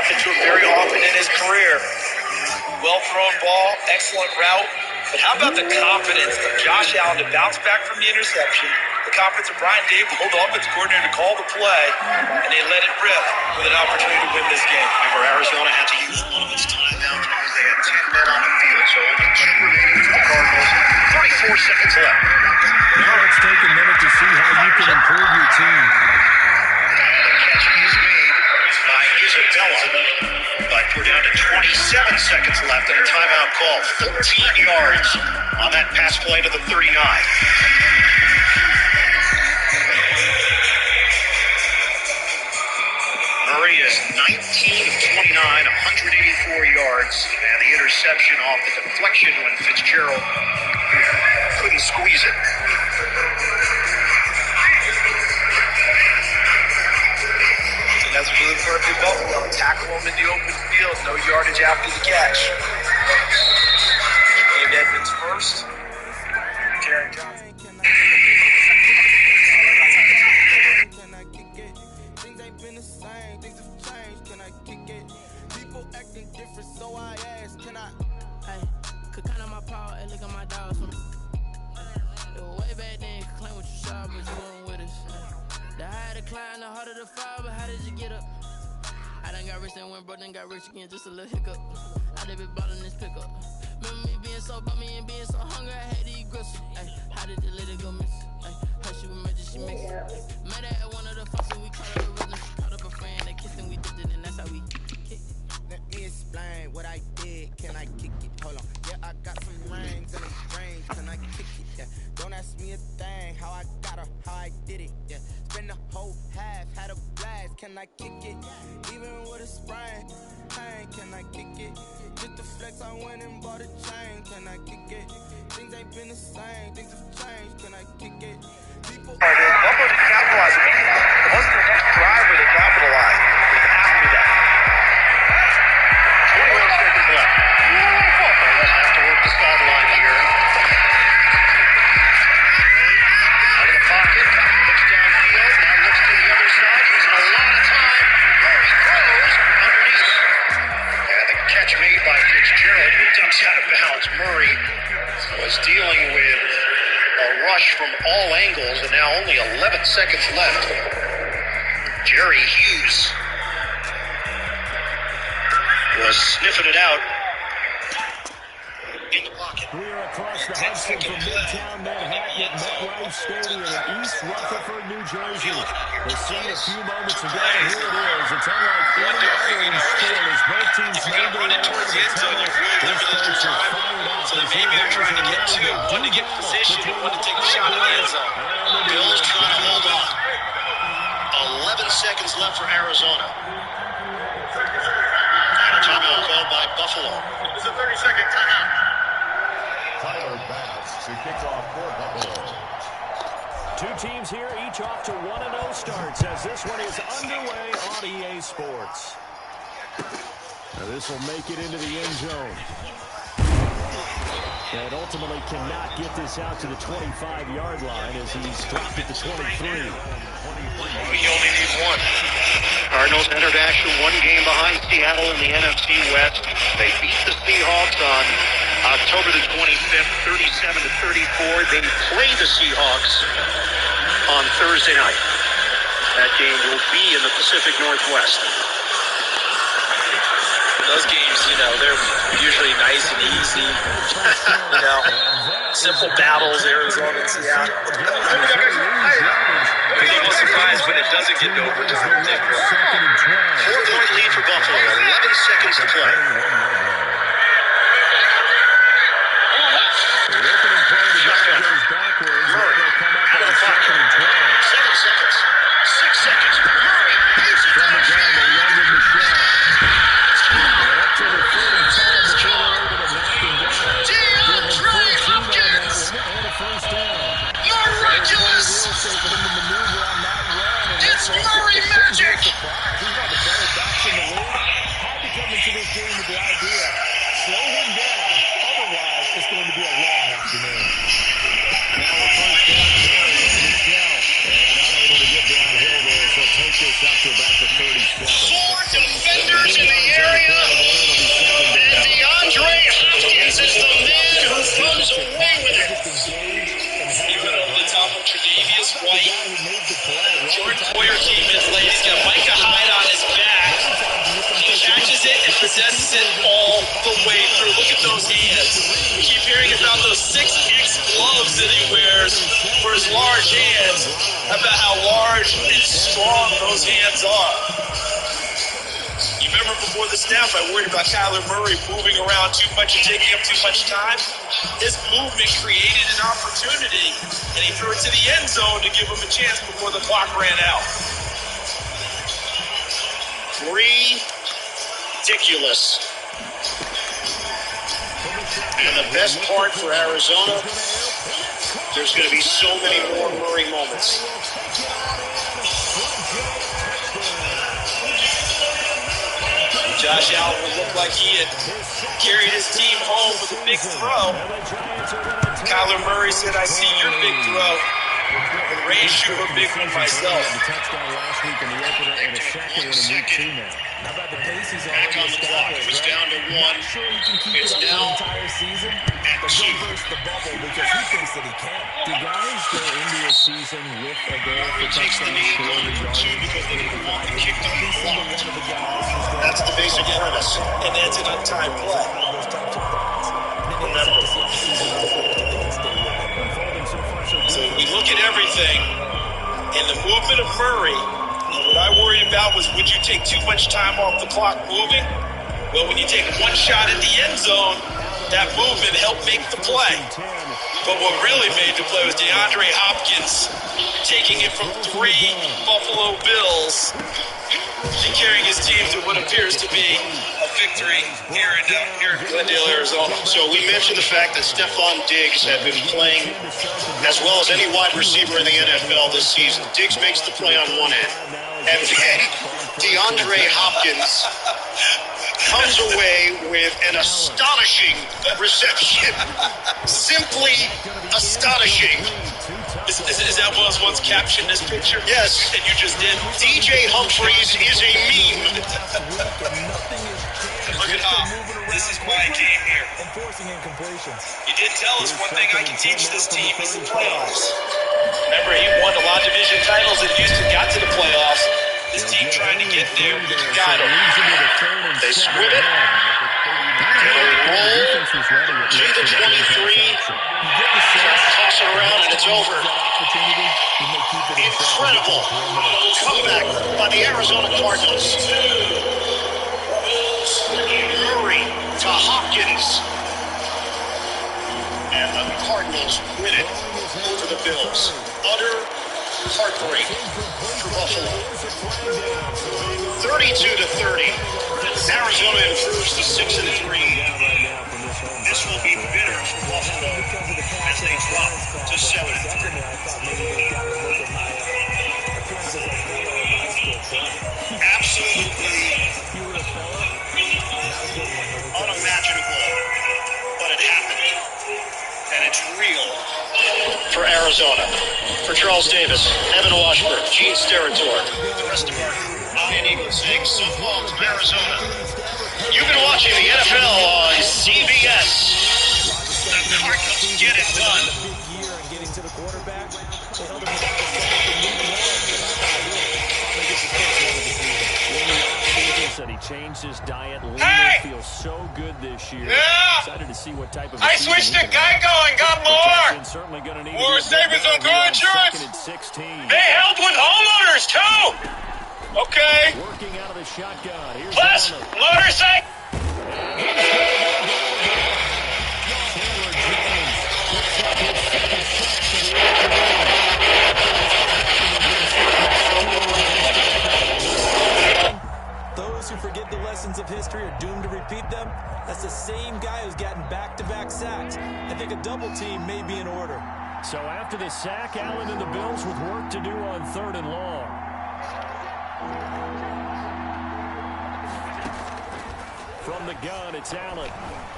happened to him very often in his career. Well-thrown ball, excellent route. But how about the confidence of Josh Allen to bounce back from the interception, the confidence of Brian Daboll, the offensive coordinator, to call the play, and they let it rip with an opportunity to win this game. Remember, Arizona had to use one of its timeouts because they had 10 men on the field, so only 2 remaining for the Cardinals. 34 seconds left. Now let's take a minute to see how you can improve your team. The catch is made by Isabella. But we're down to 27 seconds left and a timeout call. 14 yards on that pass play to the 39. Murray is 19 of 29, 184 yards. And the interception off the deflection when Fitzgerald couldn't squeeze it. That's what you look for if Buffalo. Tackle them in the open field, no yardage after the catch. Dave Edmonds first. Jaron Johnson. Can I kick it? Things ain't been the same. Things have changed. Can I kick it? People acting different, so I ask, can I? Hey, could count on my power, and look at my dogs. It was way back then, could claim what you saw, but you weren't with us. The higher the climb, the harder the fall, but how did you get up? I done got rich and went broke, then got rich again, just a little hiccup. I done been ballin' this pickup. Remember me being so bummy and being so hungry, I had to eat gristle. Ay, how did the lady go miss? Ay, her she was magic, she mixed it. Met her at one of the functions, we called her a rhythm. She called up a friend, they kissed and we dipped it, and that's how we kicked it. Let me explain what I did. Can I kick it? Hold on. Yeah, I got some rings and a range. Can I kick it? Yeah. Don't ask me a thing. How I got her, how I did it. Yeah. Spend the whole half, had a blast. Can I kick it? Even with a sprain. Hey, can I kick it? Just the flex, I went and bought a chain. Can I kick it? Things ain't been the same. Things have changed. Can I kick it? People. Buffalo didn't capitalize immediately. It wasn't the next drive where they capitalized. It was after that. 21 seconds left. We'll have to work the sideline here. Out of the pocket, looks downfield, now looks to the other side, using a lot of time. Murray throws underneath. And the catch made by Fitzgerald, who dumps out of bounds. Murray was dealing with a rush from all angles, and now only 11 seconds left. Jerry Hughes was sniffing it out in the pocket. We are across the Hudson from Midtown Manhattan at MetLife Stadium in East Rutherford, New Jersey. The scene a few moments ago, here it is. It's unlike any other in sport as both teams made their way over the tunnel. These folks are fired up as Maybe they're trying to get two. One to get position and one to take a shot at the end zone. Bills trying to hold on. 11 seconds left for Arizona. And a timeout called by Buffalo. It's a 30-second timeout. Tyler Bass to kick off for Buffalo. Two teams here, each off to 1-0 starts as this one is underway on EA Sports. Now this will make it into the end zone. And ultimately cannot get this out to the 25-yard line as he's dropped at the 23. We only need one. Cardinals entered action one game behind Seattle in the NFC West. They beat the Seahawks on October the 25th, 37-34. They play the Seahawks on Thursday night. That game will be in the Pacific Northwest. Those games, they're usually nice and easy. Simple battles, Arizona and Seattle. No surprise when it doesn't get to overtime. 4-point lead for Buffalo. 11 seconds to play. Shotgun. Murray out of the pocket. 7 seconds. 6 seconds. Murray leaves it downfield. DeAndre Hopkins! Miraculous! It's Murray magic! how large and strong those hands are. You remember before the snap, I worried about Kyler Murray moving around too much and taking up too much time. His movement created an opportunity, and he threw it to the end zone to give him a chance before the clock ran out. Ridiculous. And the best part for Arizona, there's going to be so many more Murray moments. Josh Allen would look like he had carried his team home with a big throw. Kyler Murray said, I see your big throw. And Ray shoot a big one myself. The touchdown last week in the opener and a second one in week 2 now. How about the pace he's Back on the clock. It was down to 1. Sure he can keep It's it up now the entire season, at but 2. don't burst the bubble because he thinks that he can. Do guys go into a season with a goal for Takes the touchdown knee, score goal number 2 because they didn't want the kick to be blocked. one of the guys who's going That's the basic premise. And that's an untimed play. those types of thoughts. Remember, So we look at everything, and the movement of Murray, and what I worried about was, would you take too much time off the clock moving? Well, when you take one shot at the end zone, that movement helped make the play. But what really made the play was DeAndre Hopkins taking it from 3 Buffalo Bills and carrying his team to what appears to be a victory here in Glendale, Arizona. so we mentioned the fact that Stephon Diggs had been playing as well as any wide receiver in the NFL this season. Diggs makes the play on one end. And then DeAndre Hopkins comes away with an astonishing reception. Simply astonishing. Is that what was once captioned this picture? Yes. And you just did? DJ Humphries is a meme. Look at how this is why I came here. Enforcing incompletions. You did tell us one thing I can teach this team is the playoffs. Remember, he won a lot of division titles and Houston got to the playoffs. This team trying to get there, got him. They swim it. Roll to the 23. Toss it around and it's over. Incredible comeback by the Arizona Cardinals. Murray to Hopkins. And the Cardinals win it over the Bills. Utter heartbreak for Buffalo. 32-30. Arizona improves to 6-3. This will be bitter for Buffalo as they drop to 7-3. Absolutely unimaginable, but it happened. And it's real for Arizona. For Charles Davis, Evan Washburn, Gene Steratore, the rest of our crew, Ian Eagles saying so long from Arizona. You've been watching the NFL on CBS. The Cardinals get it done. Said he changed his diet. Hey! Feels so good this year. Yeah! Excited to see what type of. I switched to Geico and got more! Certainly going to need More savings on car insurance! They help with homeowners too! Okay. Working out of the shotgun. Here's Plus, motorcycle. Those who forget the lessons of history are doomed to repeat them. That's the same guy who's gotten back-to-back sacks. I think a double team may be in order. So after the sack, Allen and the Bills with work to do on 3rd and long. From the gun, it's Allen.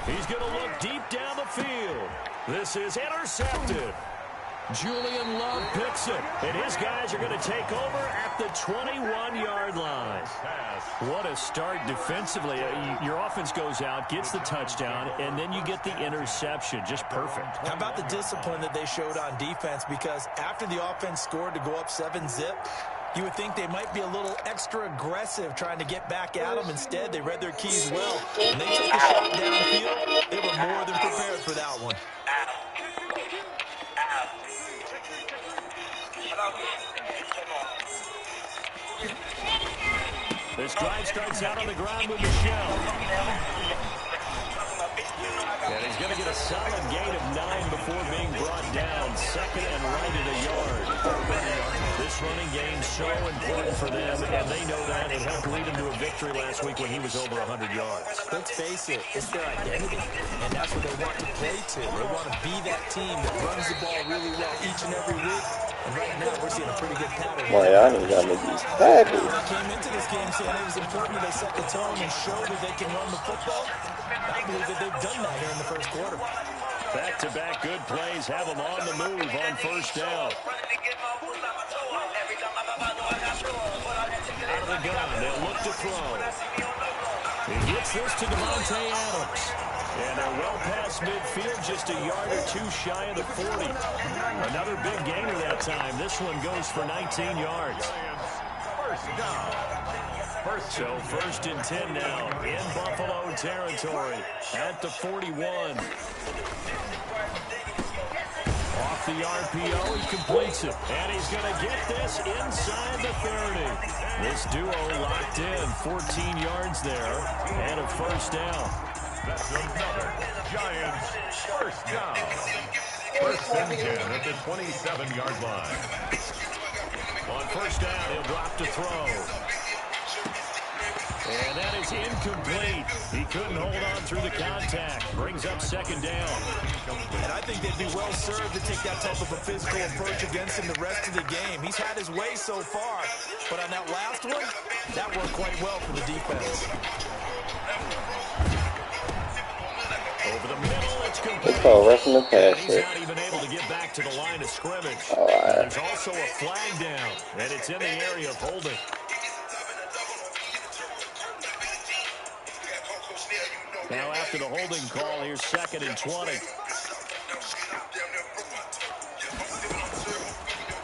He's going to look deep down the field. This is intercepted. Julian Love picks it, and his guys are going to take over at the 21-yard line. What a start defensively. Your offense goes out, gets the touchdown, and then you get the interception. Just perfect. How about the discipline that they showed on defense? Because after the offense scored to go up 7-zip, you would think they might be a little extra aggressive trying to get back at them. Instead, they read their keys well. When they took a shot downfield, they were more than prepared for that one. This drive starts out on the ground with Michel. And he's going to get a solid gain of 9 before being brought down. Second and right at a yard. This running game so important for them, and they know that. It helped lead them to a victory last week when he was over 100 yards. Let's face it, it's their identity, and that's what they want to play to. They want to be that team that runs the ball really well each and every week. And right now, we're seeing a pretty good pattern. Miami got me these tackles. When they came into this game saying it was important that they set the tone and show that they can run the football. I believe that they've done that here in the first quarter. Back-to-back good plays have them on the move on first down. Out of the gun, they'll look to throw. He gets this to Devontae Adams. And they're well past midfield, just a yard or two shy of the 40. Another big gainer that time. This one goes for 19 yards. First down. So first and 10 now in Buffalo territory at the 41. Off the RPO, he completes it. And he's going to get this inside the 30. This duo locked in, 14 yards there, and a first down. That's another Giants first down. First and 10 at the 27-yard line. On first down, he'll drop to throw. And that is incomplete. He couldn't hold on through the contact. Brings up second down. And I think they'd be well served to take that type of a physical approach against him the rest of the game. He's had his way so far. But on that last one, that worked quite well for the defense. Over the middle, it's complete. It's called rushing the passer. He's not even able to get back to the line of scrimmage. There's also a flag down, and it's in the area of holding. Now after the holding call, here's second and 20.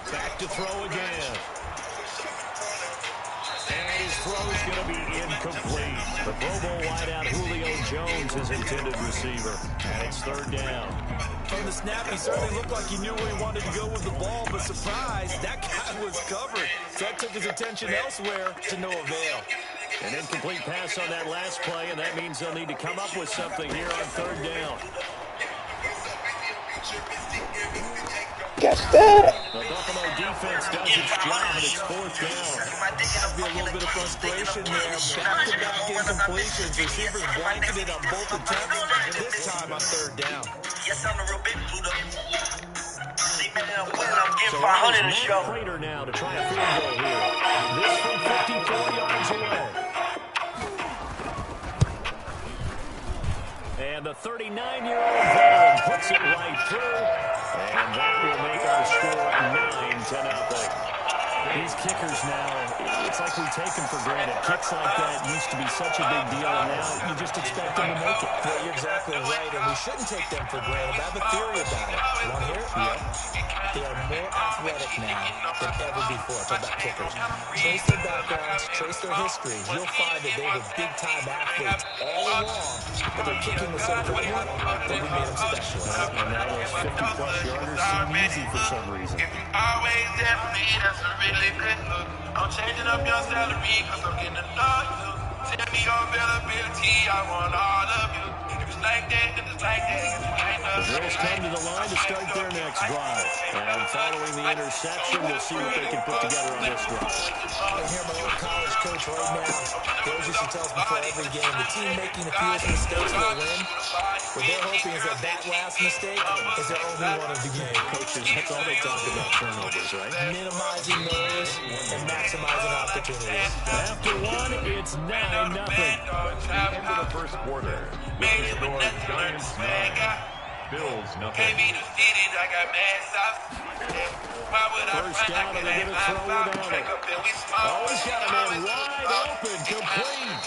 Back to throw again. And his throw's going to be incomplete. The Pro Bowl wideout Julio Jones is intended receiver. And it's third down. From the snap, he certainly looked like he knew where he wanted to go with the ball, but surprise, that guy was covered. So that took his attention elsewhere to no avail. An incomplete pass on that last play, and that means they'll need to come up with something here on third down. Got that. The Buffalo defense does its job, and it's fourth down. There'll be a little bit of frustration there. Back-to-back incompletions. Receivers blanketed on both attempts, and this time on third down. So Matt Prater now to try a field goal here. This from 54 yards away. And the 39-year-old veteran puts it right through. And that will make our score 9-0. These kickers now, it's like we take them for granted. Kicks like that used to be such a big deal, and now you just expect them to make it. Well, you're exactly right, and we shouldn't take them for granted. I have a theory about it. You want to hear it? Yep. They are more athletic now than ever before. Talk about kickers. Trace their backgrounds, trace their history. You'll find that they were big-time athletes all along, but their kicking was so prevalent that we made them specialists. And now those 50-plus yarders seem easy for some reason. Always there for me, that's a really good look. I'm changing up your salary, cause I'm getting to know you. Tell me your availability, I want all of you. If it's like that, then it's like that. The Bills come to the line to start their next drive. And following the interception, we'll see what they can put together on this drive. I hear my old college coach right now. Coach used to tell us before every game, the team making the fewest mistakes will win. What they're hoping is that that last mistake is their only one of the game. Coaches, that's all they talk about, turnovers, right? Minimizing those and maximizing opportunities. After one, it's 9-0. Into the first quarter. With the score, Giants 9, Bills nothing. First down, and they're going to throw without it. Oh, he's got a man wide open, complete.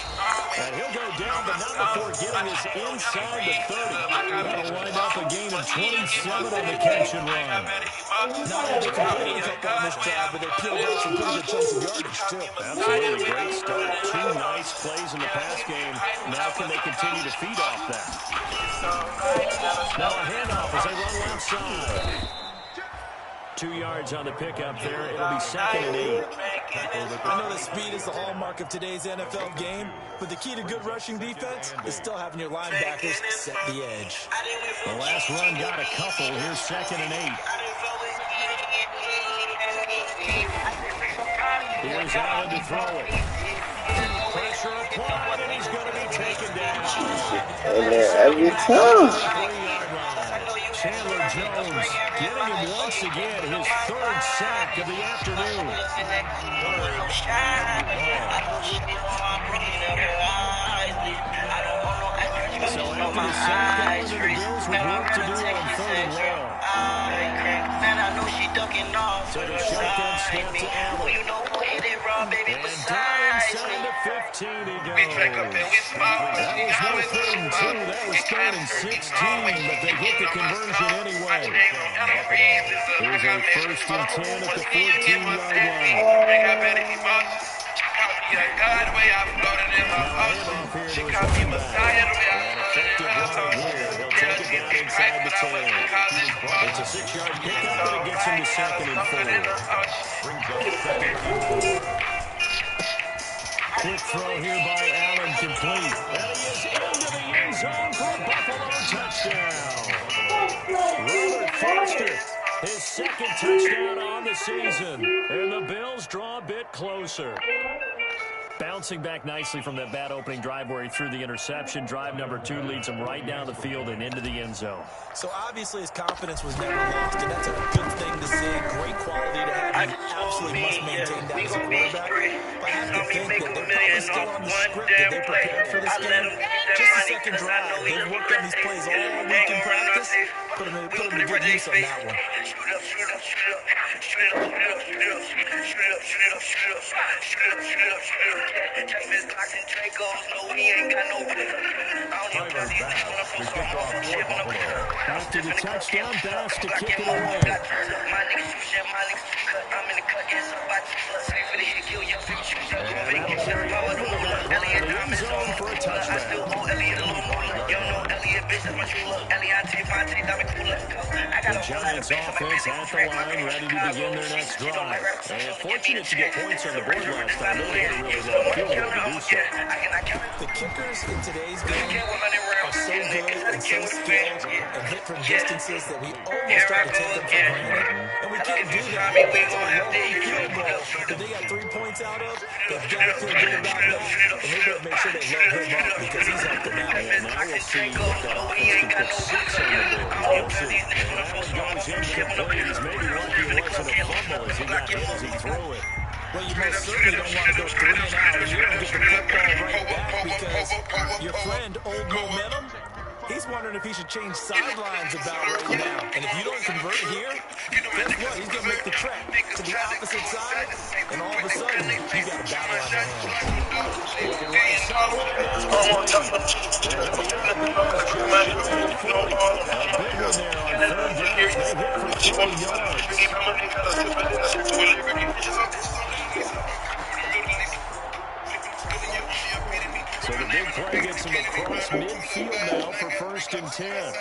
And he'll go down, but not before getting this inside the 30. That'll wind up a gain of 27 on the catch and run. Not only completing a couple on this drive, but they peeled out some pretty good chunks of yardage, too. Absolutely great start. Two nice plays in the pass game. Now can they continue to feed off that? Now a handoff as they run left side. 2 yards on the pickup there. It'll be second and 8. I know that speed is the hallmark of today's NFL game, but the key to good rushing defense is still having your linebackers set the edge. The last run got a couple. Here's 2nd and 8. Here's Allen to throw it. Pressure applied, and he's going to be taken down. And there every time. Chandler Jones getting him once again, his 3rd sack of the afternoon. So after the sack, Allen and the Bills with work to do on 3rd and long. So the shotgun snap to Allen. And down inside the 15 he goes. That was no 3rd and 2. That was 3rd and 16, but they get the conversion anyway. Here's a 1st and 10 at the 14-yard line. She got me Messiah. Effective run here. He'll take it down inside the 10. It's a 6-yard pickup, but it gets him to 2nd and 4. Quick throw here by Allen, complete. And he is into the end zone for a Buffalo touchdown. Robert Foster, his 2nd touchdown on the season. And the Bills draw a bit closer. Bouncing back nicely from that bad opening drive where he threw the interception. Drive number 2 leads him right down the field and into the end zone. So obviously his confidence was never lost, and that's a good thing to see. Great quality to have. You absolutely must maintain that as a quarterback. But I have to think that they're probably still on the script that they prepared for this game. Just the 2nd drive. They've worked on these plays all week in practice. Put them to good use on that one. After the touchdown, Bass to kick it away. End zone for a touchdown. The Giants offense at the line, ready to begin their next drive. And fortunate to get points on the board last time. They had a really well field goal to do so. The kickers in today's game are so good and so skilled and hit from distances that we almost try to take them for granted. And we can't do that. It's a low field goal that they got 3 points out of. They've got to feel good about it. And they better make sure they load him up because he's helped them out. And now we'll see what that offense can put 6 on the board. We'll see. And Allen goes incomplete. He's maybe lucky it wasn't a fumble as he got hit as he threw it. Well, you most certainly don't want to go 3 and out and you don't get the football right back because your friend, Old Momentum, he's wondering if he should change sidelines about right now. And if you don't convert here, guess what? He's going to make the trek to the opposite side, and all of a sudden, you got a battle on your hands. Looking right sideline. A big one there on 3rd down. They hit for 20 yards. So the big play gets him across midfield now for 1st and 10.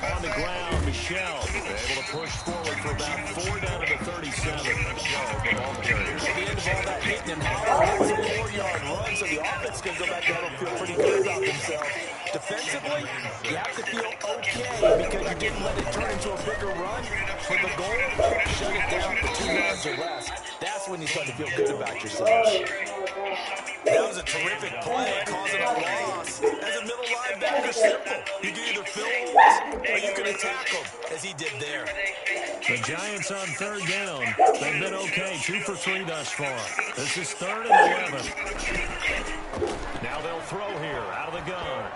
On the ground, Michelle able to push forward for about 4 down to the 37. Michelle, the ball carrier. At the end of all that hitting and hollering, it's a 4-yard run, so the offense can go back down and feel pretty good about themselves. Defensively, you have to feel okay because you didn't let it turn into a bigger run. For the goal, shut it down for 2 yards or less. That's when you start to feel good about yourself. That was a terrific play, causing a loss. As a middle linebacker, simple. You can either fill holes or you can attack them, as he did there. The Giants on 3rd down. They've been okay, 2 for 3 thus far. This is 3rd and 11. Now they'll throw here, out of the gun.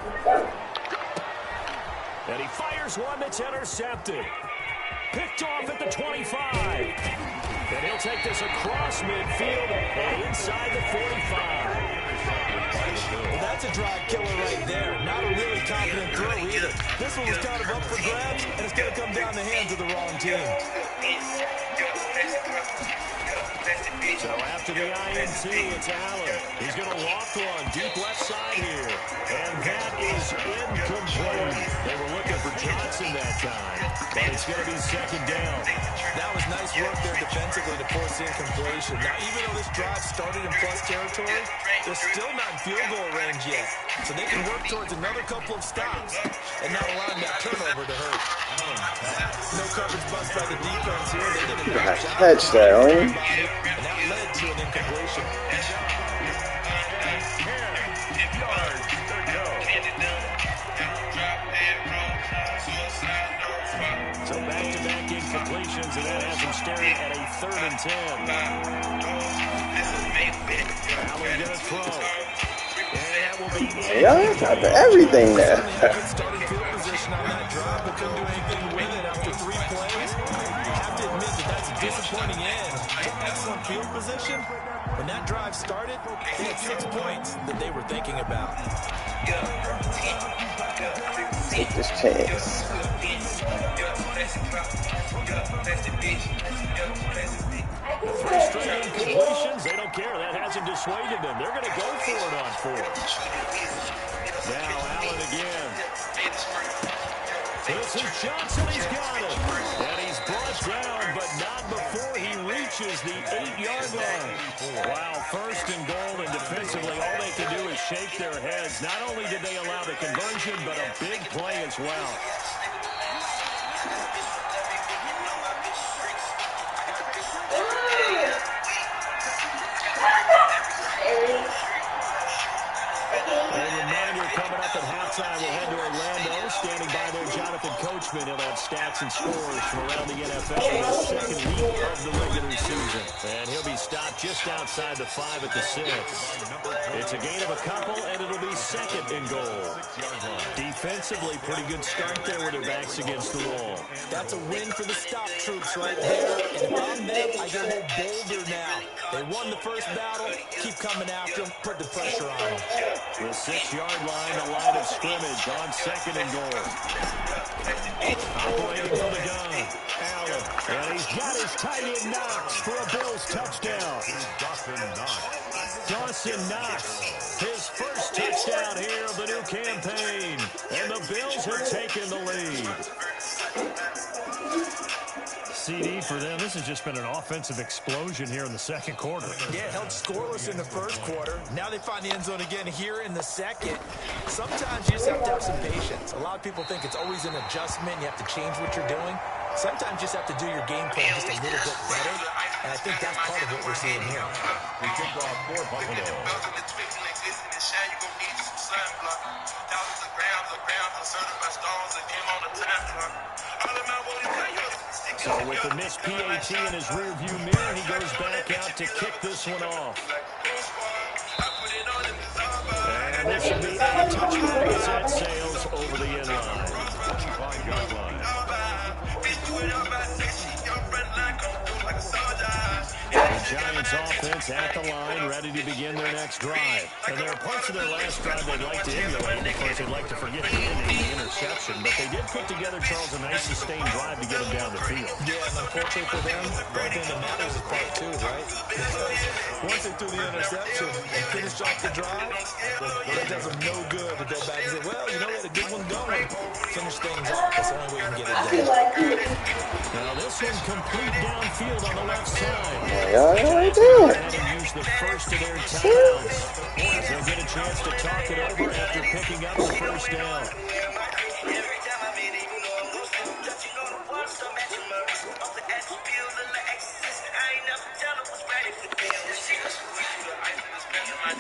And he fires one that's intercepted. Picked off at the 25. And he'll take this across midfield and inside the 45. Well, that's a drive killer right there. Not a really confident throw either. This one was kind of up for grabs, and it's going to come down the hands of the wrong team. So after the INT, it's Allen. He's going to loft one deep left side here. And that is incomplete. They were looking for Johnson that time, but it's going to be second down. That was nice work there defensively to force incompletion. Now, even though this drive started in plus territory, they're still not in field goal range yet. So they can work towards another couple of stops and not allowing that turnover to hurt. No coverage bust by the defense here. They did a great job. Catch that, homie. And that led to an incompletion. So back-to-back incompletions, and that has him staring at a 3rd and 10. Allen going to throw. And that will be Y'all got everything there. Good starting field position on that drive, but couldn't do anything with it after 3 plays. You have to admit that that's a disappointing end. Excellent field position. When that drive started, they had 6 points that they were thinking about. Take this chance. 3 straight incompletions. They don't care. That hasn't dissuaded them. They're going to go for it on 4th. Now Allen again. This is Johnson. He's got it. And he's brought down, but not before he reaches the 8-yard line. Wow, 1st and goal, and defensively all they can do is shake their heads. Not only did they allow the conversion, but a big play as well. A reminder coming up at halftime, we'll head to Orlando. Standing by there, Jonathan Coachman. He'll have stats and scores from around the NFL in the 2nd week of the regular season. And he'll be stopped just outside the 5 at the 6. It's a gain of a couple, and it'll be 2nd and goal. Defensively, pretty good start there with their backs against the wall. That's a win for the stop troops right there. And if I'm them, I get a little bolder now. They won the first battle. Keep coming after them. Put the pressure on them. The 6-yard line, the line of scrimmage on 2nd and goal. Operating for the gun. Allen. And he's got his tight end Knox for a Bills touchdown. Dawson Knox, his first touchdown here of the new campaign. And the Bills have taken the lead. CD for them. This has just been an offensive explosion here in the 2nd quarter. Yeah, held scoreless in the 1st quarter. Now they find the end zone again here in the 2nd. Sometimes you just have to have some patience. A lot of people think it's always an adjustment. You have to change what you're doing. Sometimes you just have to do your game plan just a little bit better. And I think that's part of what we're seeing here. We kick off for Buffalo. So with the missed PAT in his rearview mirror, he goes back out to kick this one off. And this will be a touchback as that sails over the end line. 25-yard line. The Giants offense at the line, ready to begin their next drive. And there are parts of their last drive they'd like to emulate. Of course, they'd like to forget the ending, the interception. But they did put together, Charles, a nice sustained drive to get them down the field. Yeah, and unfortunately for them, the only thing that matters is part 2, right? Because once they threw the interception and finished off the drive, it does them no good to go back and say, well, you know, we had a good one going. Finish things off. That's the only way you can get it done. Now this one complete downfield on the left side. Y'all right there. And use the first of their timeouts as they'll get a chance to talk it over after picking up the first down.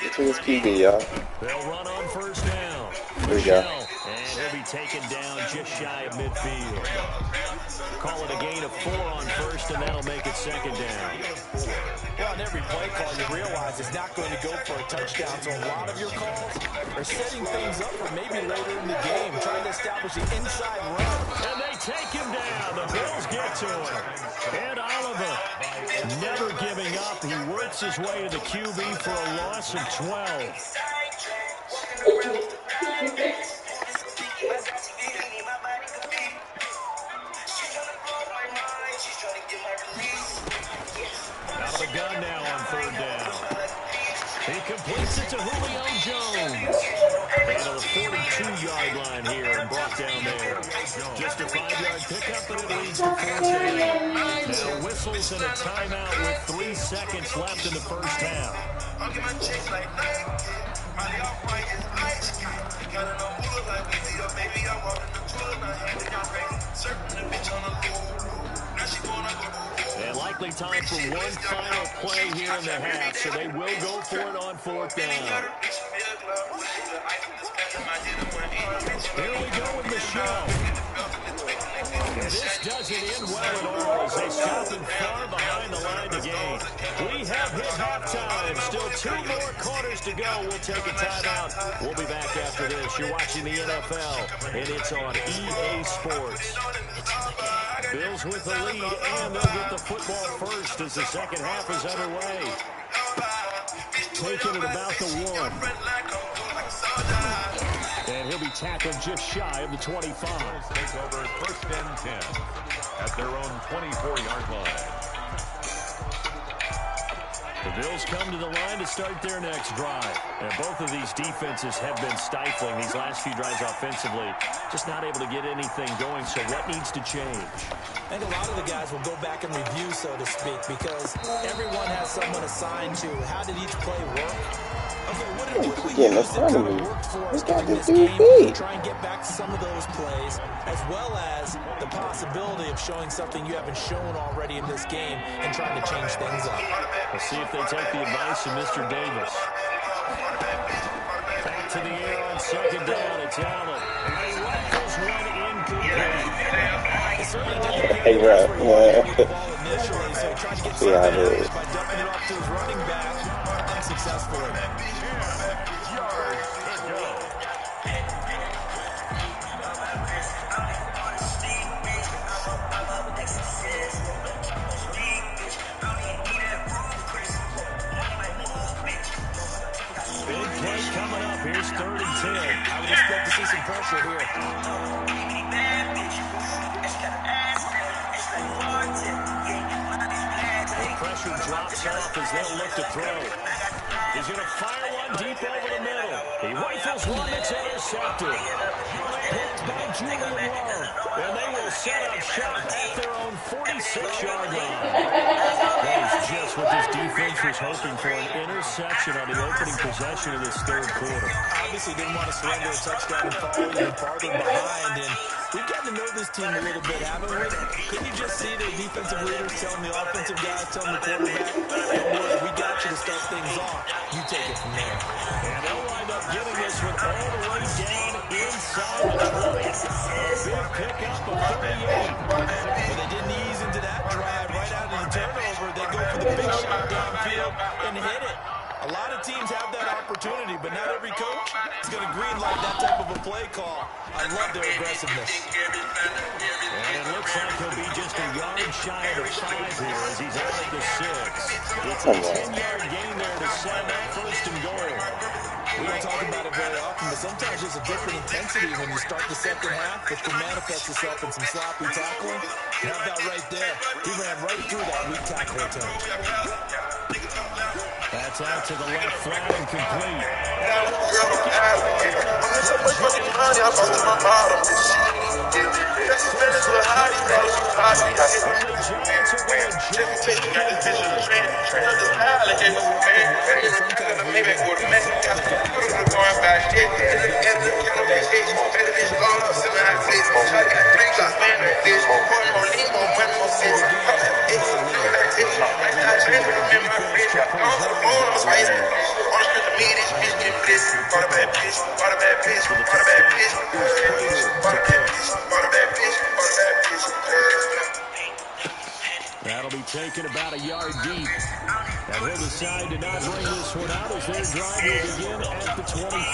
Get to his QB, y'all. They'll run on first down. There we go. And he'll be taken down just shy of midfield. Call it a gain of 4 on first, and that'll make it second down. Well, on every play call, you realize it's not going to go for a touchdown. So a lot of your calls are setting things up for maybe later in the game, trying to establish the inside run. And they take him down. The Bills get to him. And Oliver, never giving up. He works his way to the QB for a loss of 12. Out of the gun Flips it to Julio Jones. And to the 42-yard line here and brought down there. Just a 5-yard pickup, and it leads to 4th down. Now whistles and a timeout with 3 seconds left in the first half. And likely time for one final play here in the half, so they will go for it on 4th down. Here we go with the show. This doesn't end well at all as they stop him far behind the line to gain. We have hit halftime. Still 2 more quarters to go. We'll take a timeout. We'll be back after this. You're watching the NFL, and it's on EA Sports. Bills with the lead, and they'll get the football first as the second half is underway. Taking it about the 1. And he'll be tackled just shy of the 25. Take over 1st and 10 at their own 24-yard line. The Bills come to the line to start their next drive. And both of these defenses have been stifling these last few drives offensively. Just not able to get anything going, so what needs to change? I think a lot of the guys will go back and review, so to speak, because everyone has someone assigned to how did each play work. Okay, what did we use that kind of worked for us during this game to try and get back to some of those plays, as well as the possibility of showing something you haven't shown already in this game and trying to change things up. We'll see if they take the advice of Mr. Davis. Back to the air on 2nd down. It's Allen. He rifles one incomplete. Hey, bro. Initially, so he tried to get some Yeah, advantage by dumping it off to his running back unsuccessfully. Big play coming up. Here's 3rd and 10. I would expect to see some pressure here. The pressure drops off as they'll look to throw. He's going to fire one deep over the middle. He rifles one that's intercepted. Picked by Julian Love. And they will set up shop at their own 46-yard line. That is just what this defense was hoping for, an interception on the opening possession of this 3rd quarter. Obviously didn't want to surrender a touchdown and fall even farther behind. And we've gotten to know this team a little bit, haven't we? Couldn't you just see the defensive leaders telling the offensive guys, telling the quarterback, don't worry, we got you to start things off. You take it from there. And they'll wind up getting this one all the way down inside the 20. A big pickup of 38. But they didn't ease into that drive right out of the turnover. They go for the big shot downfield and hit it. A lot of teams have that opportunity, but not every coach is going to greenlight that type of a play call. I love their aggressiveness. And it looks like he'll be just a yard shy of the 5 here as he's out at the 6. It's a 10-yard gain there to set up 1st and goal. We don't talk about it very often, but sometimes there's a different intensity when you start the second half, which can manifest itself in some sloppy tackling. You have that right there. He ran right through that weak tackle attempt. That's out to the left flat and complete. That'll be taken about a yard deep. And he'll decide to not bring this one out as their drive will begin at the 25.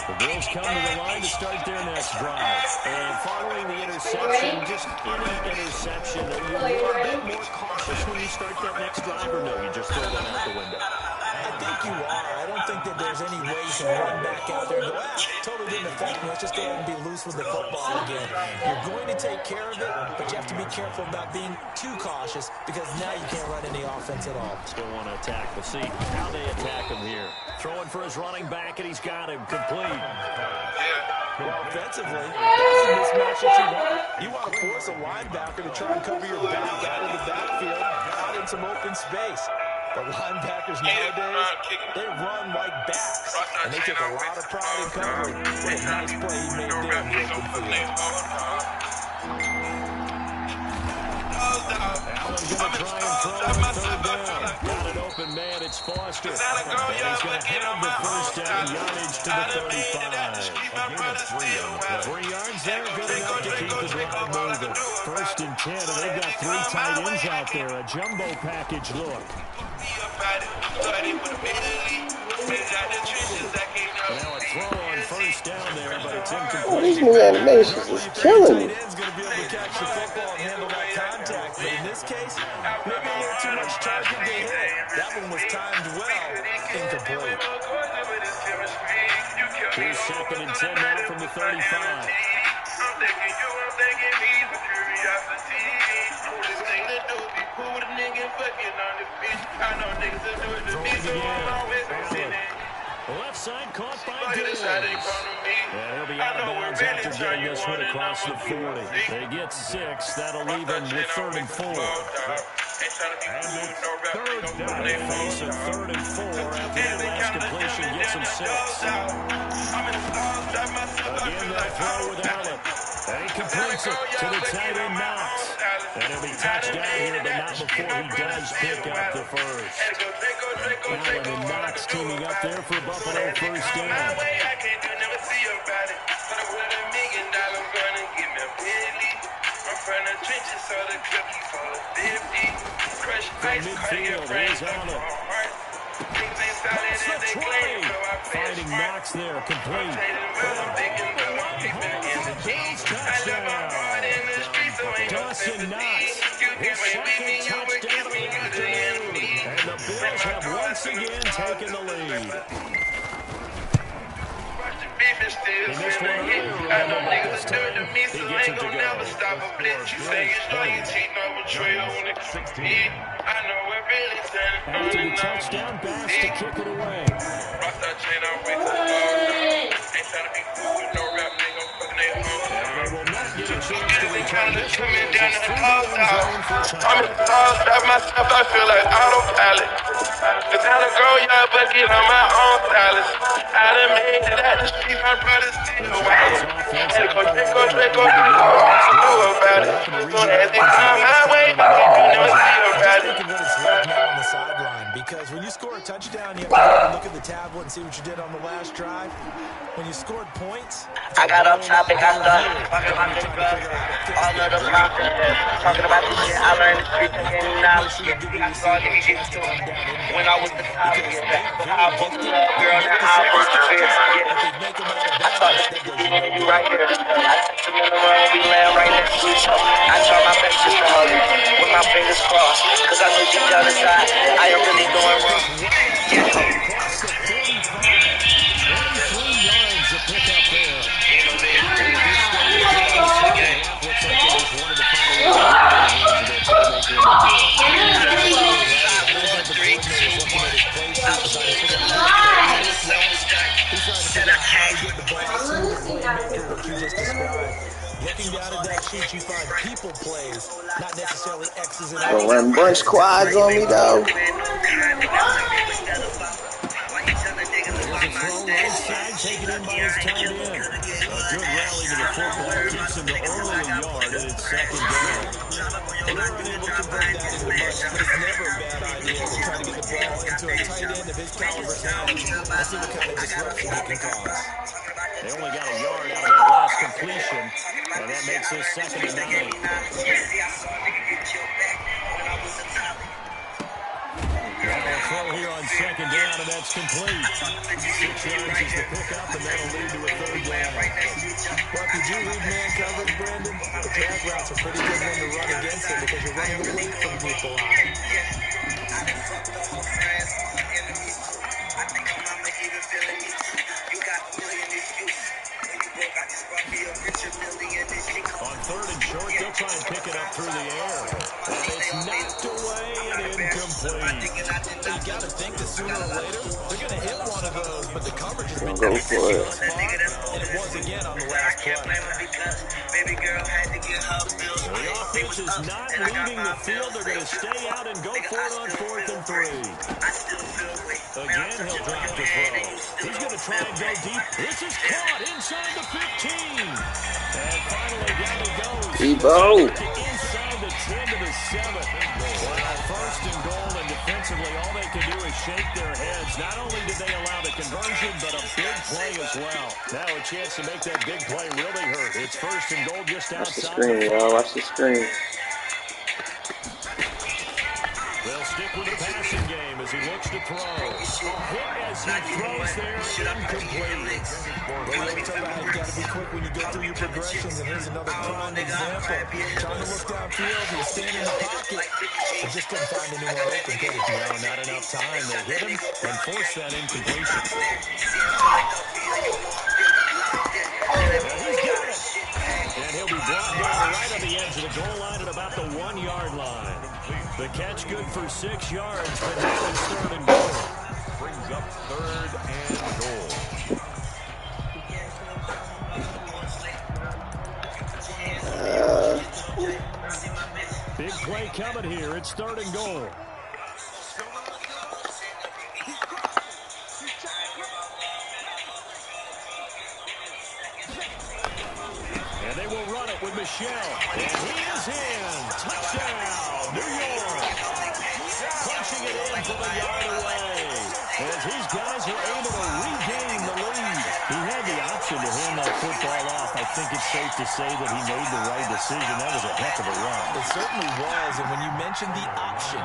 The Bills come to the line to start their next drive. And following the interception, just any interception, are you a little bit more cautious when you start that next drive, or no, you just throw that out the window? I think you are. I don't think that there's any way you can run back out there and go, totally didn't affect me. Let's just go ahead and be loose with the football again. You're going to take care of it, but you have to be careful about being too cautious because now you can't run any offense at all. Still want to attack. We'll see how they attack him here. Throwing for his running back, and he's got him complete. Well, offensively, that's the mismatch that you want. You want to force a linebacker to try and cover your back out of the backfield, out in some open space. The linebackers nowadays, they run like backs, and they take a lot of pride in covering. What a nice play he made there in the open field. Allen's going to try and throw on third down. Got an open man, it's Foster. And he's going to have the first down, yardage to the 35. A gain of 3 on the play. 3 yards there, good enough to keep the drive moving. First and 10, and they've got 3 tight ends out there. A jumbo package look. Now a throw on first down there, but it's incomplete. Oh, these new animations is killing me. Tight end's going to be able to catch the football and handle that contact, but in this case, maybe a little too much target to hit. That one was timed well, incomplete. Here's second and 10 now from the 35. Left side caught by Davis. Yeah, he'll be out of bounds after getting this one across the 40. They get 6. That'll leave them with 3rd and 4. Third down. They face a 3rd and 4 after that last completion gets them 6. Again, that throw with Allen. And he completes it to the tight end Knox. And he'll be touchdown here, but not before he does pick up the first. Allen and Knox teaming up there for Buffalo first down. From midfield, here's Allen. That's the 20. Finding Knox there, complete. Bills touchdown. Dawson Knox, his second touchdown of the afternoon. And the Bills have once again taken the lead. He missed one earlier, but this time he gets it to go. After the touchdown pass to kick it away. They will not get a chance to return this one. It's through the end zone for a touchdown. I'm in the car, strap myself, I feel like autopilot. Cause I done grow y'all bucket on my own stylist. I done made it at the streets, my brother's still wild. Had to go drink, know about it. Gonna have to come my way, you never see about it. What it's like now on the sideline, because when you score a touchdown, you have to go and look at the tablet and see what you did on the last drive. When you scored points, I got off topic, I started talking about the drugs, all of the profit, talking about the shit I learned in the streets and getting knowledge. I saw a nigga get to it when I was the top of it. I booked the girl that I worked with. I thought this nigga be right here. I took him in the room, we land right next to each other. I try my best just to hug him with my fingers crossed, cause I know deep down inside I am really doing wrong. Across the 45. 23 yards to pick up there. Looks like they just wanted to find a way to get in the hands of their playmaker and they Looking down at that sheet, you find people plays, not necessarily X's and O's. Run bunch squads on me, though. Taken in by his tight end. A good rally to the football keeps him to only a yard, and it's second down. And they're unable to convert that into much, but it's never a bad idea to try to get the ball into a tight end of his caliber's hands. Let's see what kind of disruption he can cause. They only got a yard out of that last completion, and that makes this second and 9. They'll throw here on second down, and that's complete. 6 yards is the pickup, and that'll lead to a third down. Well, did you read man coverage, Brandon? The drag route's a pretty good one to run against it because you're running away from people on it. I think my mama even feeling me too. You got a million excuses. When you broke, I just brought me a richer million. This shit On third and short, they'll try and pick it up through the air. And it's knocked away and incomplete. You got to think that sooner or later, they're going to hit one of those, but the coverage has been Go for it. and it was again on the last play. Baby girl had to get her bills. The offense is not leaving the field. They're going to stay out and go for it on 4th and 3. Again, he'll drop to throw. He's going to try and go deep. This is caught inside the 15. And finally down he goes. Debo. Inside the 10 to the 7. Well, 1st and goal, and defensively, all they can do is shake their heads. Not only did they allow the conversion, but a big play as well. Now a chance to make that big play really hurt. It's 1st and goal just outside. Watch the screen, y'all. Watch the screen. They'll stick with the passing game as he looks to throw. A hit as he throws there, incomplete. Well, you always talk about how you got to be quick when you go through your progressions, and here's another prime example. Trying to look downfield, he's standing in the pocket, but just couldn't find anyone open, could he? No, not enough time. They hit him and forced that incompletion. He's got it. And he'll be brought down right on the edge of the goal line at about the 1-yard line. The catch good for 6 yards, but now it's 3rd and goal. Brings up 3rd and goal. Big play coming here. It's 3rd and goal. And they will run it with Michel. And he is in. Touchdown, New York. Punching it in from a yard away. As these guys were able to regain the lead. He had the option to hand that football off. I think it's safe to say that he made the right decision. That was a heck of a run. It certainly was, and when you mentioned the option,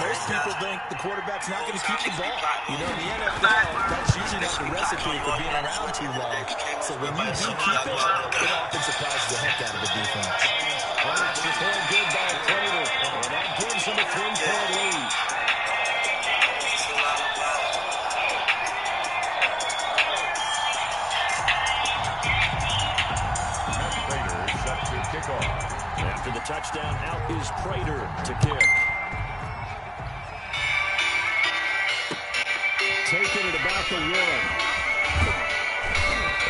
most people think the quarterback's not going to keep the ball. You know, in the NFL, that's usually not the recipe for being around too long. So when you do keep it often surprises the heck out of the defense. Extra point good by Prater, and that gives him a 3-point lead. After the touchdown, out is Prater to kick. Taking it about the 1.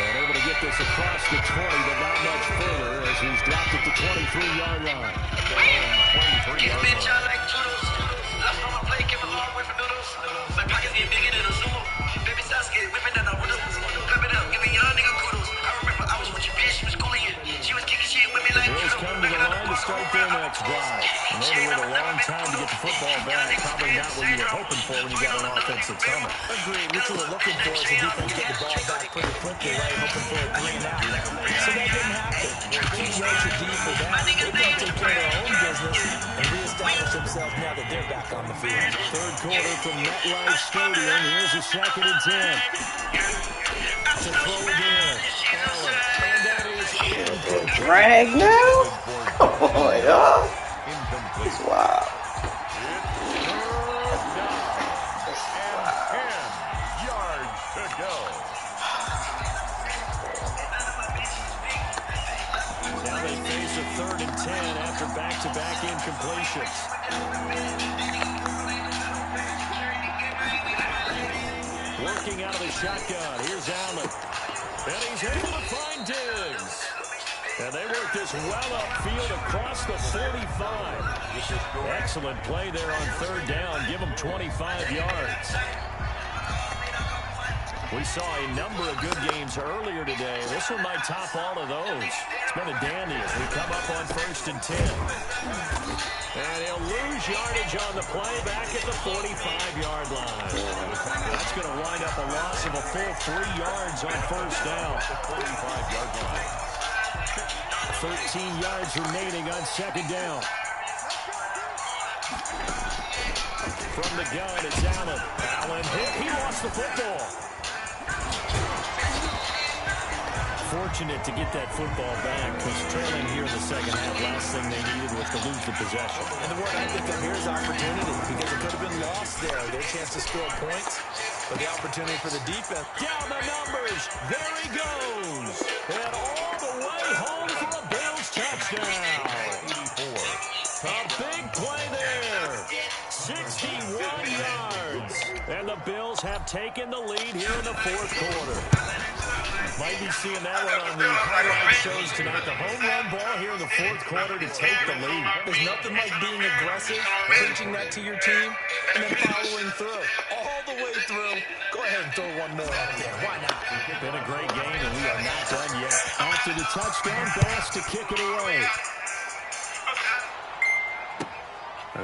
And able to get this across the 20, but not much further as he's dropped it to 23-yard line. 23-yard Bills come to the line to start their next drive. And they waited a long time to get the football back. Probably not what you were hoping for when you got an offensive coming. Agreed. What you were looking for is the defense get the ball back pretty quickly, right? Hoping for a 3-and-out. So that didn't happen. Keep your D for that. They're going to take care of their own business and reestablish themselves now that they're back on the field. 3rd quarter from MetLife Stadium. Here's a 2nd and 10. To throw again. And that is incomplete. Drag now? Oh my God. It's wild. Now they face a 3rd and 10 after back-to-back incompletions. Working out of the shotgun. Here's Allen. And he's able to find Diggs. And they work this well upfield across the 45. Excellent play there on 3rd down. Give them 25 yards. We saw a number of good games earlier today. This one might top all of those. It's been a dandy as we come up on 1st and 10. And he'll lose yardage on the play back at the 45-yard line. That's going to wind up a loss of a full 3 yards on 1st down. 45-yard line. 13 yards remaining on 2nd down. From the gun, it's Allen. Allen hit. He lost the football. fortunate to get that football back because trailing here in the second half, last thing they needed was to lose the possession. And the word I think of here is opportunity because it could have been lost there. Their chance to score points, but the opportunity for the defense. Down the numbers. There he goes. And all the way home for a Bills touchdown. 84. A big play there. 61 yards. And the Bills have taken the lead here in the fourth quarter. Might be seeing that one on the highlight shows tonight. The home run ball here in the fourth quarter to take the lead. There's nothing like being aggressive, preaching that to your team, and then following through. All the way through. Go ahead and throw one more out there. Why not? Been a great game, and we are not done yet. After the touchdown, Bass to kick it away.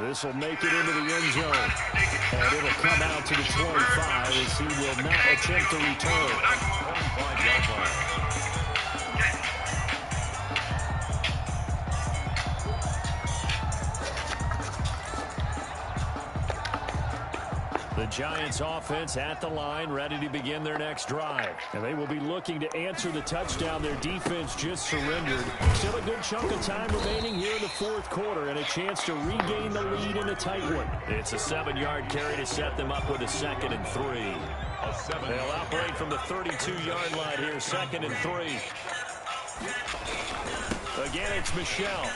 This will make it into the end zone. And it'll come out to the 25 as he will not attempt to return. 25-yard line. The Giants offense at the line, ready to begin their next drive. And they will be looking to answer the touchdown their defense just surrendered. Still a good chunk of time remaining here in the fourth quarter and a chance to regain the lead in a tight one. It's a 7-yard carry to set them up with a 2nd and 3. They'll operate from the 32-yard line here, 2nd and 3. Again, it's Michel.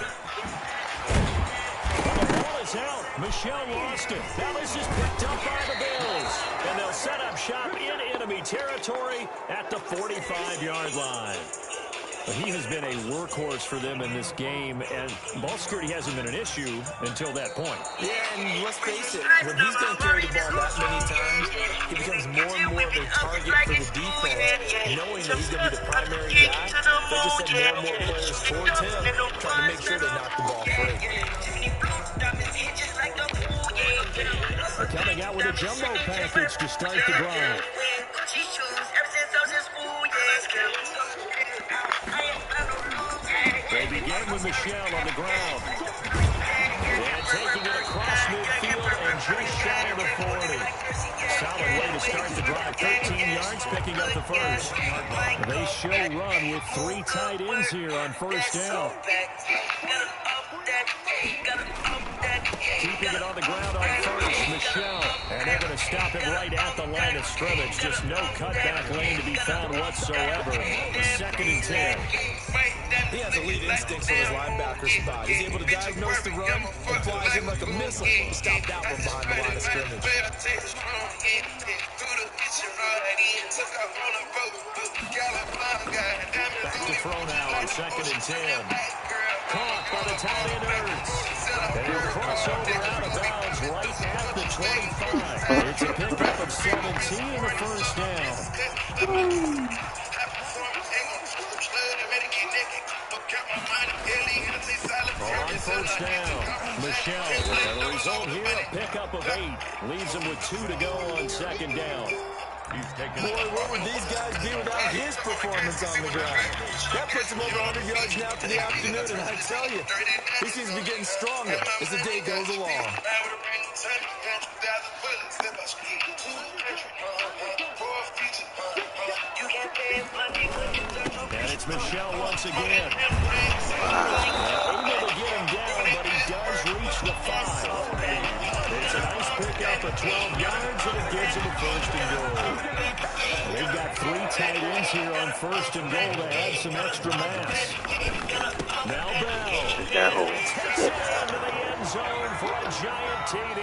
Out. Michel lost it. Now this is picked up by the Bills. And they'll set up shop in enemy territory at the 45-yard line. He has been a workhorse for them in this game, and ball security hasn't been an issue until that point. Yeah, and let's face it, when he's going to carry the ball that many times, he becomes more and more of a target for the defense, knowing that he's going to be the primary guy. They just send more and more players towards him, trying to make sure they knock the ball free. They're coming out with a jumbo package to start the drive. They begin with Michel on the ground. And taking it across midfield and just shy of the 40. Solid way to start the drive. 13 yards, picking up the first. They show run with 3 tight ends here on first down. Keeping it on the ground on first, Michel. And they're going to stop it right at the line of scrimmage. Just no cutback lane to be found whatsoever. 2nd and 10. He has elite instincts for his linebacker spot. He's able to diagnose the run and flies him like a missile. Stop that one behind the line of scrimmage. Back to throw now on 2nd and 10. Caught by the tight end Ertz. And he'll cross over out of bounds right at the 25. It's a pickup of 17 in the first down. On first down, Michel. And the result here, a pickup of 8. Leaves him with 2 to go on 2nd down. Boy, what would these guys be without his performance on the ground? That puts him over 100 yards now for the afternoon, and I tell you, he seems to be getting stronger as the day goes along. And it's Michel once again. Able to get him down, but he does reach the 5. It's a nice pickup of 12 yards, and it gives him a 1st and goal. They've got 3 tight ends here on 1st and goal to add some extra mass. Now Bell takes it into the end zone for a giant TD.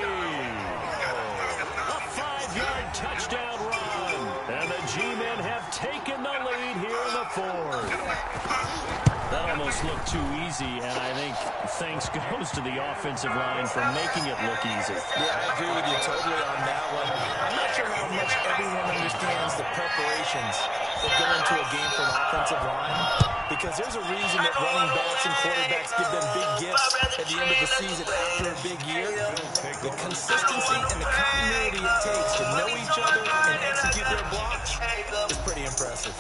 A 5-yard touchdown run, and the G-men have taken the lead here in the 4th. That almost looked too easy, and I think thanks goes to the offensive line for making it look easy. Yeah, I agree with you totally on that one. I'm not sure how much everyone understands the preparations that go into a game for an offensive line, because there's a reason that running backs and quarterbacks give them big gifts at the end of the season after a big year. The consistency and the continuity it takes to know each other and execute their blocks is pretty impressive.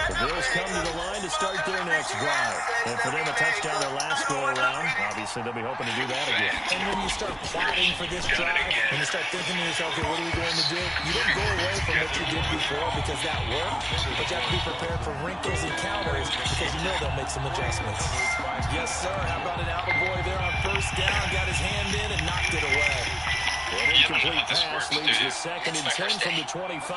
The Bills come to the line to start their next drive. And for them, a touchdown their last go-around. Obviously, they'll be hoping to do that again. And when you start plotting for this drive, and you start thinking to yourself, okay, what are we going to do? You don't go away from what you did before because that worked, but you have to be prepared for wrinkles and counters because you know they'll make some adjustments. Yes, sir. How about an Albaboy there on first down? Got his hand in and knocked it away. An incomplete pass leaves the 2nd and 10 from the 25.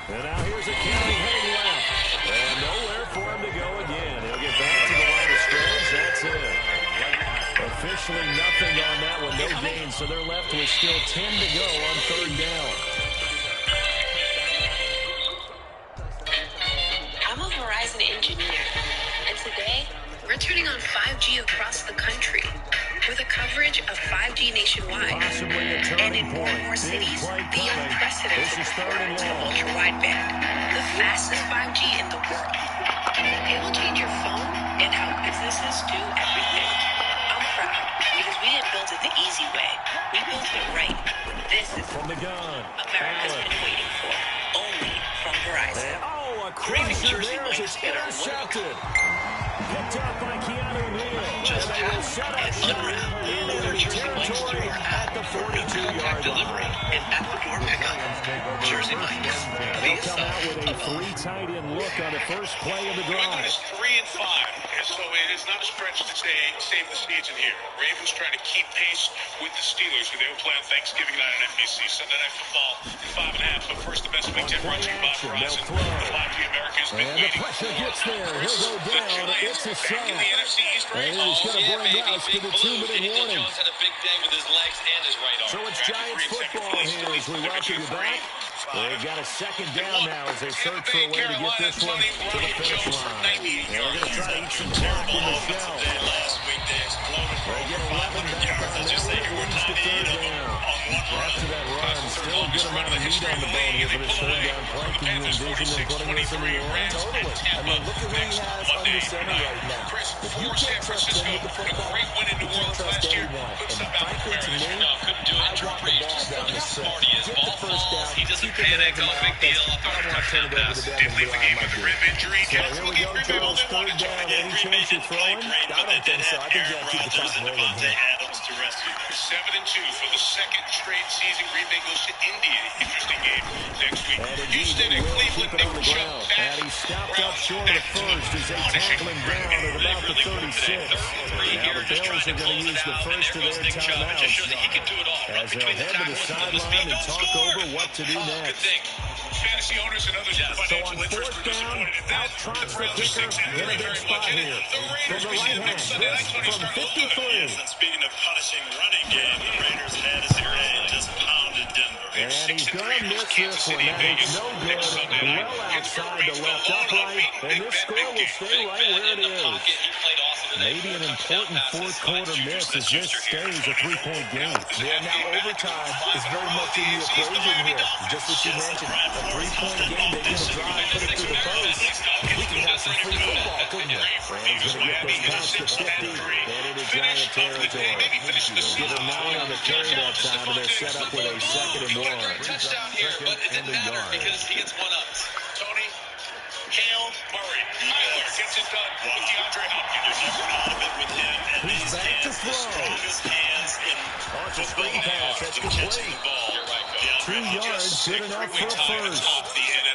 And now here's a County heading left. And nowhere for him to go again. He'll get back to the line of scrimmage. That's it. Officially nothing on that one. No gain. So they're left with still 10 to go on 3rd down. I'm a Verizon engineer. And today, we're turning on 5G across the country with a coverage of 5G nationwide. And in more and more cities, the unprecedented performance of ultra-wideband, the fastest 5G in the world. It will change your phone and how businesses do everything. I'm proud because we didn't build it the easy way. We built it right. This is from the gun. America's been waiting for, only from Verizon. Oh, a crusher there as it's intercepted. Picked up by Keanu Neal. Just tap and deliver it. Order Jersey Mike's through our app for compact delivery and at-the-door pickup. Jersey Mike's. They'll come out with a 3 tight end look on the first play of the drive. It's 3 and 5, and so it is not a stretch to say save the season here. Ravens trying to keep pace with the Steelers, who they will play on Thanksgiving night on NBC. Sunday Night Football at 5.5. But first, the best of Big Ten brought to you by Verizon. The 5G America's been and waiting. The pressure gets there. He'll go down. It's a sack. In the NFC East race. And he's going to bring Rouse to the 2-minute warning. Jones had a big day with his legs and his right arm. So it's Giants football here as we welcome you back. They've got a 2nd down now as they search for a way to get this one to the finish line. And they're going to try to eat some clock in the shell. They get 11 back on that one. It leads to 3rd down. After that run, still a good amount of meat on the bone here for this 3rd down play. Can you envision them putting this in the air? Totally. I mean, look at who he has under center right now. If you can't trust him with the football, you can't trust anyone. And frankly, to me, I want the ball down the stretch. Get the first down. He doesn't panic, no big deal. I don't want to turn it over to the devil. So here we go, Charles. 3rd down. Any chance you're throwing? I don't think so. I think you got to keep the clock rolling here. 7-2 for the 2nd straight season. Green Bay goes to Indy. Interesting game next week. Houston and Cleveland, they were jumped back. And he stopped up short of the first as they tackle him down at about the 36. Now the Bills are going to use the first of their timeouts as they'll head to the sideline and talk over what to do next. Fantasy owners and others So on 4th down, out trots the kicker in a big spot here. From the right hand, from 53. Speaking of punishing running game, the Raiders had a 0 just pounded Denver. And he's going to miss this one. That is no good. Well outside the left upright. And this score will stay right where it is. Maybe an important 4th quarter miss as this stays a 3-point game. Yeah, now overtime is very much in the equation here. Just what you mentioned, a 3-point game, they get a drive, put it through the post. We can have some free football, couldn't we? And he's going to get those past the 50 and into Giant territory. Get a 9 on the carry that time, and they're set up with a 2nd and 1. Touchdown here, but it didn't matter because he gets one up. Tony, Hail Murray. Tyler gets it done with DeAndre Hopkins. You're never out of it with him. And he's back to throw. Strongest hands in it's a screen pass. That's complete. 2 yards, good enough for a first.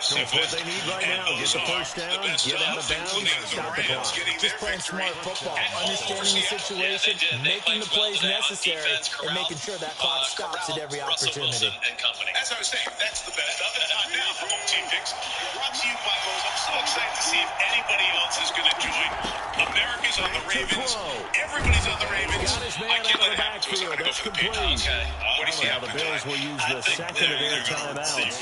That's what they need right now. Get the first down, get out of bounds, stop the clock. Just playing smart football, understanding the situation, making the plays necessary, and making sure that clock stops at every opportunity. As I was saying, that's the best of it. Now for Home Team Picks, brought to you by Lowe's. I'm so excited to see if anybody else is going to join. America's on the Ravens. Everybody's on the Ravens. Got his man out of the backfield. That's complete. What do you see? Now the Bills will use the 2nd of their timeouts.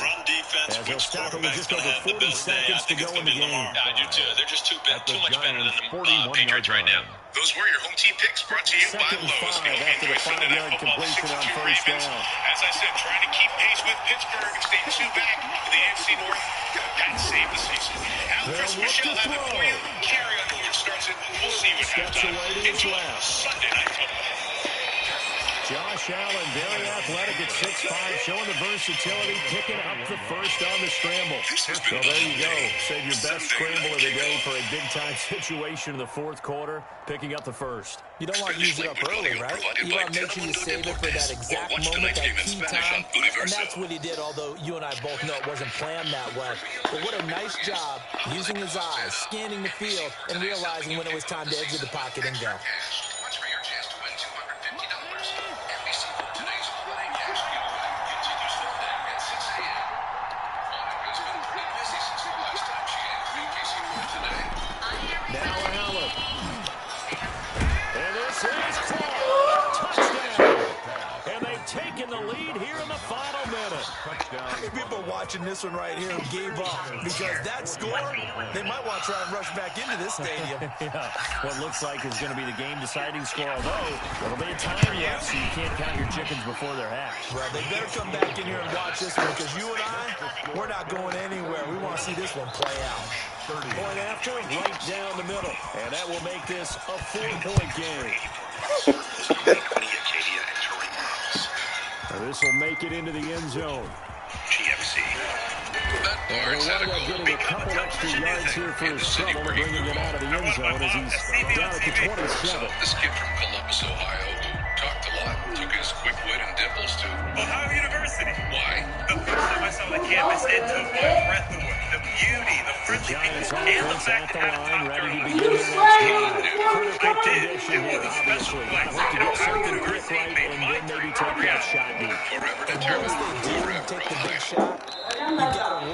As they'll stop it with just over 40 seconds to go in the game. I do too. They're just too much better than the Patriots right now. Those were your Home Team Picks brought to you by Lowe's. 2nd and 5 after the 5-yard completion on first down. As I said, trying to keep pace with Pittsburgh and stay 2 back in the AFC North. That saved the season. Alfred Michelle have it for you. Carry on who starts it. We'll see what Steps halftime. away to his left. Sunday Night Football. Josh Josh Allen, very athletic at 6'5", showing the versatility, picking up the first on the scramble. So there you go. Save your best scramble of the day for a big-time situation in the fourth quarter, picking up the first. You don't want to use it up early, right? You want to make sure you save it for that exact moment, that key time. And that's what he did, although you and I both know it wasn't planned that way. But what a nice job using his eyes, scanning the field, and realizing when it was time to exit the pocket and go. Taking the lead here in the final minute. How many people watching this one right here gave up? Because that score, they might want to try and rush back into this stadium. Yeah, what looks like is going to be the game-deciding score, although it'll be a time lapse, so you can't count your chickens before they're hatched. Well, they better come back in here and watch this one, because you and I, we're not going anywhere. We want to see this one play out. Point after, right down the middle. And that will make this a 4-point game. This will make it into the end zone. GFC. And Orlando getting a couple extra yards here for his trouble, bringing it out of the end zone as he's down at the 27. This kid from Columbus, Ohio, who talked a lot, took his quick wit and dimples to Ohio University. Why? The first time I saw the campus, it took my breath away. The beauty, the friendly people, and the fact that I line ready to begin their next drive. Critical condition here, obviously. Hope to get something quick right and then maybe take that shot deep. Forever determined. Take the big shot.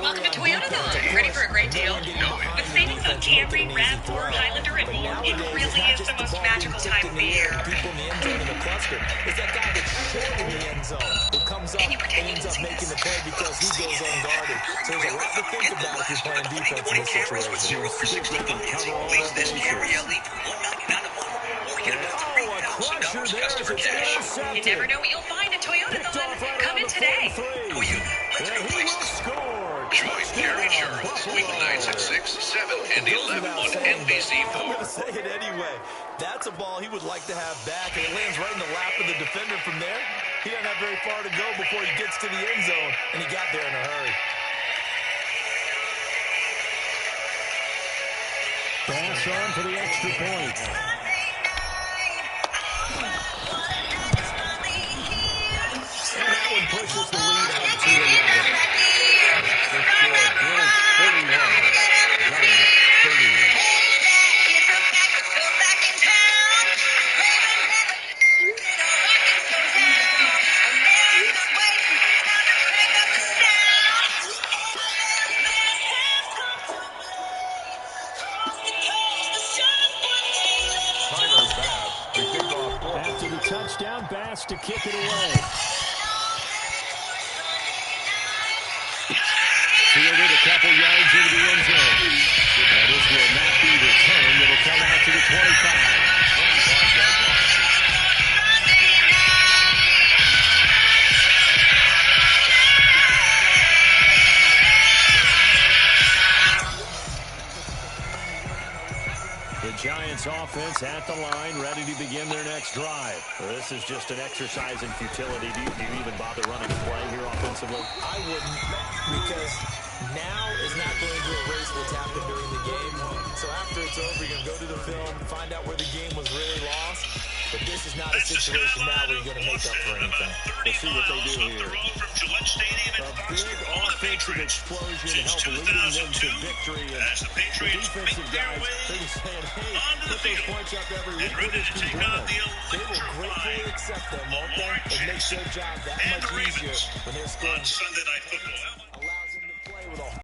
Welcome to Toyota Village. Ready for a great deal? With savings on Camry, RAV4, Highlander, and more, it really is the most magical time of the year. People in the end zone in the cluster. It's that guy that's short in the end zone who comes up and ends up making the play because he goes unguarded. So there's a lot to think about if you're playing defense in this situation. You never know what you'll find at Toyota Village. Come in today. Join Jerry Charles weeknights at 6, 7, and 11 on NBC4. I'm going to say it anyway. That's a ball he would like to have back, and it lands right in the lap of the defender from there. He doesn't have very far to go before he gets to the end zone, and he got there in a hurry. Pass on for the extra point. And that one pushes the lead up to 11. The score, Bills 41, Giants 30. After the touchdown, Bass to kick it away. Fielded a couple yards into the end zone. Now this will not be returned. It'll come out to the 25. The Giants offense at the line, ready to begin their next drive. This is just an exercise in futility. Do you even bother running a play here offensively? I wouldn't, because now is not going to erase what's happened during the game. So after it's over, you're going to go to the film, find out where the game was really lost. But this is not a situation now where you're going to make up for anything. We'll see what they do here. A big offensive explosion helped leading them to victory. And the defensive guys, they're just saying, hey, put those points up every week. We're just keep winning. They will gratefully accept them, won't they? It makes their job that much easier when they're scoring.